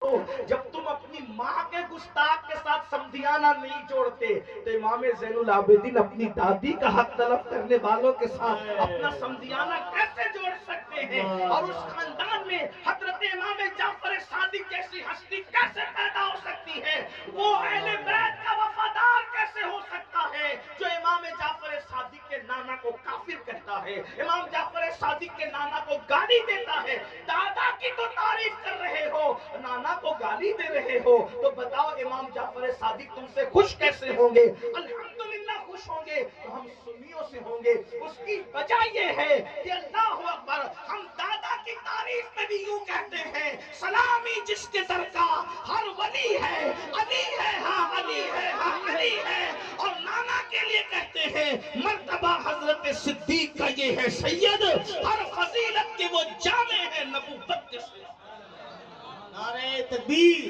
جب تم اپنی ماں کے گستاخ کے ساتھ سمدھیانہ نہیں جوڑتے تو امام زین العابدین اپنی دادی کا حق طلب کرنے والوں کے ساتھ اپنا سمدھیانہ کیسے جوڑ سکتے ہیں؟ اور اس خاندان میں حضرت امام جعفر صادق جیسی ہستی کیسے پیدا ہو سکتی ہے؟ وہ اہل بیت کا وفادار کیسے ہو سکتا ہے جو امام جعفر صادق کے نانا کو کافر کہتا ہے، امام جعفر صادق کے نانا کو گالی دیتا ہے؟ دادا کی تو تعریف کر رہے ہو، نانا کو گالی دے رہے ہو، تو بتاؤ امام جعفر صادق تم سے خوش کیسے ہوں گے؟ الحمدللہ خوش ہوں گے تو ہم سنیوں سے ہوں گے۔ اس کی وجہ یہ ہے کہ اللہ اکبر، ہم دادا کی تعریف میں بھی یوں کہتے ہیں، سلامی جس کے در کا ہر ولی ہے، علی ہے ہاں علی ہے ہاں علی ہے، اور نانا کے لیے کہتے ہیں مرتبہ حضرت صدیق کا یہ ہے سید، ہر فضیلت کے وہ جامع ہے نبوت کے سید۔ نعرہ تکبیر،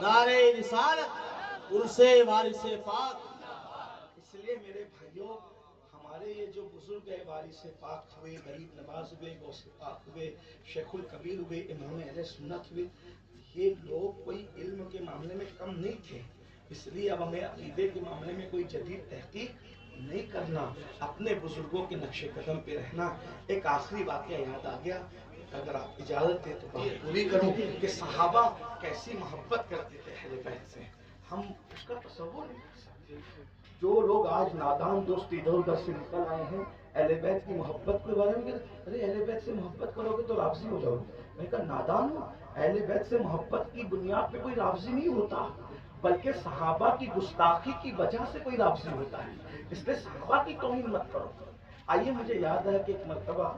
نعرہ رسالت، عرس وارث پاک۔ اس لیے میرے بھائیوں، ہمارے یہ جو بزرگ ہے، وارث پاک ہوئے، غریب نواز ہوئے، غوث پاک ہوئے، شیخ الکبیر ہوئے، امام اہل سنت ہوئے، یہ لوگ کوئی علم کے معاملے میں کم نہیں تھے۔ اس لیے اب ہمیں عقیدے کے معاملے میں کوئی جدید تحقیق نہیں کرنا، اپنے بزرگوں کے نقش قدم پہ رہنا۔ ایک آخری واقعہ یاد آ گیا، اگر آپ اجازت دیں تو بات پوری کروں کہ صحابہ کیسی محبت کرتے تھے اہل بیت سے، ہم اس کا تصور نہیں کر سکتے۔ جو لوگ آج نادان دوست ادھر ادھر سے نکل آئے ہیں اہل بیت کی محبت کے بارے میں کہتے ارے اہل بیت سے محبت کرو گے تو رافضی ہو جاؤ گے۔ میں کہا نادان ہوں، اہل بیت سے محبت کی بنیاد پہ کوئی رافضی نہیں ہوتا، بلکہ صحابہ کی گستاخی کی وجہ سے کوئی رافضی ہوتا ہے، اس لیے صحابہ کی توہین مت کرو۔ آئیے مجھے یاد ہے کہ ایک مرتبہ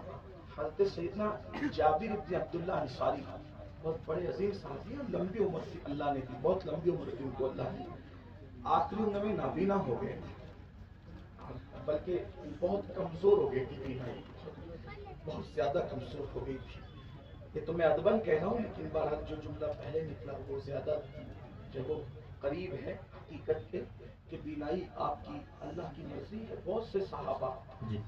حضرت سیدنا جابر بن عبداللہ انصاری، بہت بڑے عظیم صحابی ہیں، لمبی عمر تھی اللہ نے دی، بہت لمبی عمر تھی ان کو اللہ نے، آخری عمر میں نابینا ہو گئے تھے، بلکہ بہت کمزور ہو گئی تھی بینائی، بہت زیادہ کمزور ہو گئی تھی۔ یہ تو میں ادباً کہہ رہا ہوں، لیکن بہرحال جو جملہ پہلے نکلا وہ زیادہ جو وہ قریب ہے حقیقت کے، کہ بینائی آپ کی اللہ کی مرضی ہے۔ بہت سے صحابہ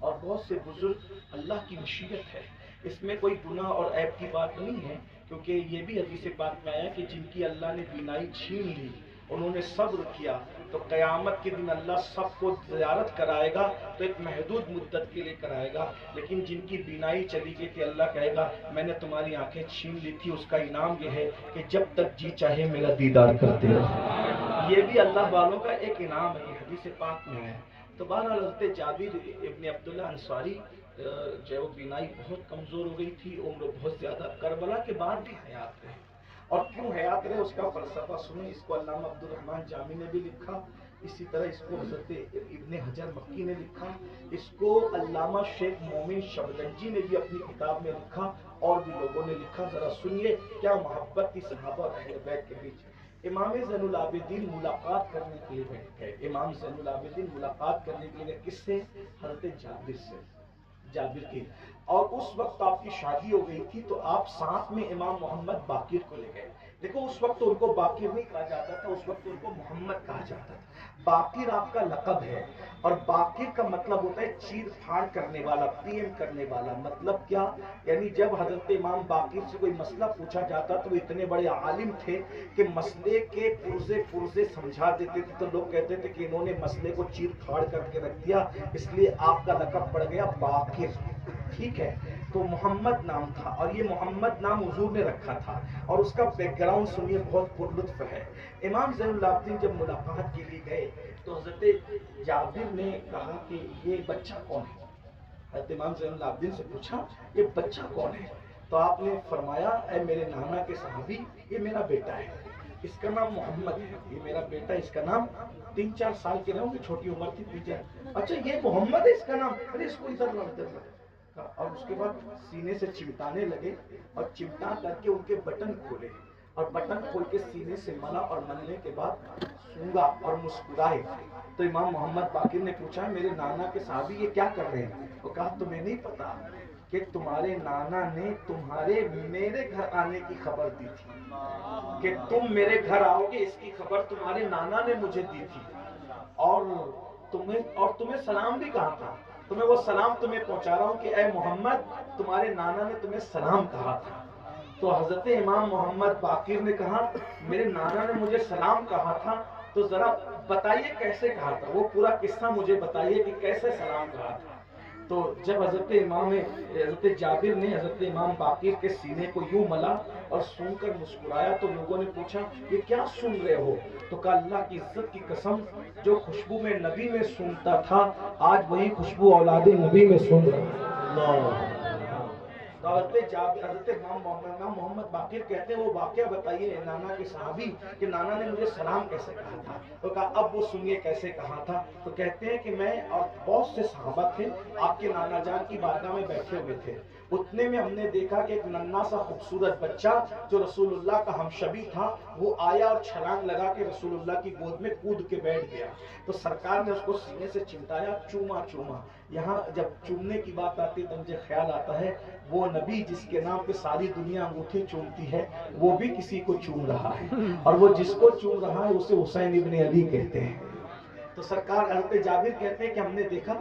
اور بہت سے بزرگ اللہ کی مشیت ہے، اس میں کوئی گناہ اور عیب کی بات نہیں ہے، کیونکہ یہ بھی حدیث پاک میں آیا کہ جن کی اللہ نے بینائی چھین لی، انہوں نے صبر کیا، تو قیامت کے دن اللہ سب کو زیارت کرائے گا، تو ایک محدود مدت کے لیے کرائے گا، لیکن جن کی بینائی چلی گئی تھی اللہ کہے گا میں نے تمہاری آنکھیں چھین لی تھی، اس کا انعام یہ ہے کہ جب تک جی چاہے میرا دیدار کرتے رہو۔ یہ بھی اللہ والوں کا ایک انعام ہے، حدیث پاک میں ہے۔ تو بہرحال حضرت جابر ابن عبداللہ انصاری جو بینائی بہت کمزور ہو گئی تھی، عمر بہت زیادہ، کربلا کے بعد بھی حیات رہے، اور کیوں حیات رہے اس کا فلسفہ سنیں، اس کو علامہ عبد الرحمن جامی نے بھی لکھا، اسی طرح اس کو حضرت ابن حجر مکی نے لکھا، اس کو علامہ شیخ مومن شبلنجی نے بھی اپنی کتاب میں لکھا، اور بھی لوگوں نے لکھا۔ ذرا سنیے کیا محبت تھی صحابہ اور اہل بیت کے بیچ۔ امام زین العابدین ملاقات کرنے کے لیے بیٹھ گئے، امام زین العابدین ملاقات کرنے کے لیے کس سے؟ حضرت جابر سے، جابر کی، اور اس وقت آپ کی شادی ہو گئی تھی، تو آپ ساتھ میں امام محمد باقر کو لے گئے۔ دیکھو اس وقت ان کو باقر نہیں کہا جاتا تھا، اس وقت ان کو محمد کہا جاتا تھا۔ باقر آپ کا لقب ہے، اور باقر کا مطلب ہوتا ہے چیر پھاڑ کرنے والا، پیم کرنے والا۔ مطلب کیا؟ یعنی جب حضرت امام باقر سے کوئی مسئلہ پوچھا جاتا تو وہ اتنے بڑے عالم تھے کہ مسئلے کے پرزے سمجھا دیتے تھے، تو لوگ کہتے تھے کہ انہوں نے مسئلے کو چیر پھاڑ کر کے رکھ دیا، اس لیے آپ کا لقب پڑ گیا باقر۔ ٹھیک ہے، تو محمد نام تھا، اور یہ محمد نام حضور نے رکھا تھا، اور اس کا بیک گراؤنڈ سنیے بہت پرلطف ہے۔ امام زین العابدین جب ملاقات کے لیے گئے تو حضرت جابر نے کہا کہ یہ بچہ کون ہے؟ حضرت امام زین العابدین سے پوچھا یہ بچہ کون ہے؟ تو آپ نے فرمایا اے میرے نانا کے صحابی، یہ میرا بیٹا ہے، اس کا نام محمد ہے، یہ میرا بیٹا، اس کا نام 3-4 سال کے رہوں گے، چھوٹی عمر تھی 3-4۔ اچھا یہ محمد ہے اس کا نام؟ ارے اس کو ادھر لا۔ اور اس کے بعد سینے سے چمٹانے لگے، اور چمٹا کر کے ان کے بٹن کھولے، اور بٹن کھول کے سینے سے ملا، اور ملنے کے بعد سونگا اور مسکرائے۔ تو امام محمد باقر نے پوچھا میرے نانا کے صحابی یہ کیا کر رہے ہیں؟ وہ کہا تمہیں نہیں پتا کہ تمہارے نانا نے تمہارے میرے گھر آنے کی خبر دی تھی، کہ تم میرے گھر آؤ گے اس کی خبر تمہارے نانا نے مجھے دی تھی، اور تمہیں سلام بھی کہا تھا، تو میں وہ سلام تمہیں پہنچا رہا ہوں کہ اے محمد تمہارے نانا نے تمہیں سلام کہا تھا۔ تو حضرت امام محمد باقر نے کہا میرے نانا نے مجھے سلام کہا تھا، تو ذرا بتائیے کیسے کہا تھا، وہ پورا قصہ مجھے بتائیے کہ کیسے سلام کہا تھا۔ تو جب حضرت جابر نے حضرت امام باقر کے سینے کو یوں ملا اور سن کر مسکرایا، تو لوگوں نے پوچھا یہ کیا سن رہے ہو؟ تو کہا اللہ کی عزت کی قسم، جو خوشبو میں نبی میں سنتا تھا آج وہی خوشبو اولاد نبی میں سن رہا ہوں۔ تو حضرت امام محمد باقر کہتے ہیں وہ واقعہ بتائیے نانا کے صحابی کہ نانا نے مجھے سلام کیسے کہا تھا۔ تو کہا اب وہ سنیے کیسے کہا تھا۔ تو کہتے ہیں کہ میں اور بہت سے صحابہ تھے آپ کے نانا جان کی بارگاہ میں بیٹھے ہوئے تھے، اتنے میں ہم نے دیکھا کہ ایک ننھا سا خوبصورت بچہ جو رسول اللہ کا ہمشبی تھا وہ آیا اور چھلانگ لگا کے رسول اللہ کی گود میں کود کے بیٹھ گیا۔ تو سرکار نے اس کو سینے سے چمٹایا، چوما چوما۔ یہاں جب چومنے کی بات آتی ہے تو مجھے خیال آتا ہے وہ نبی جس کے نام پہ ساری دنیا انگوٹھے چومتی ہے وہ بھی کسی کو چوم رہا ہے، اور وہ جس کو چوم رہا ہے اسے حسین ابن علی کہتے ہیں۔ تو سرکار حضرت جابر کہتے ہیں کہ ہم نے دیکھا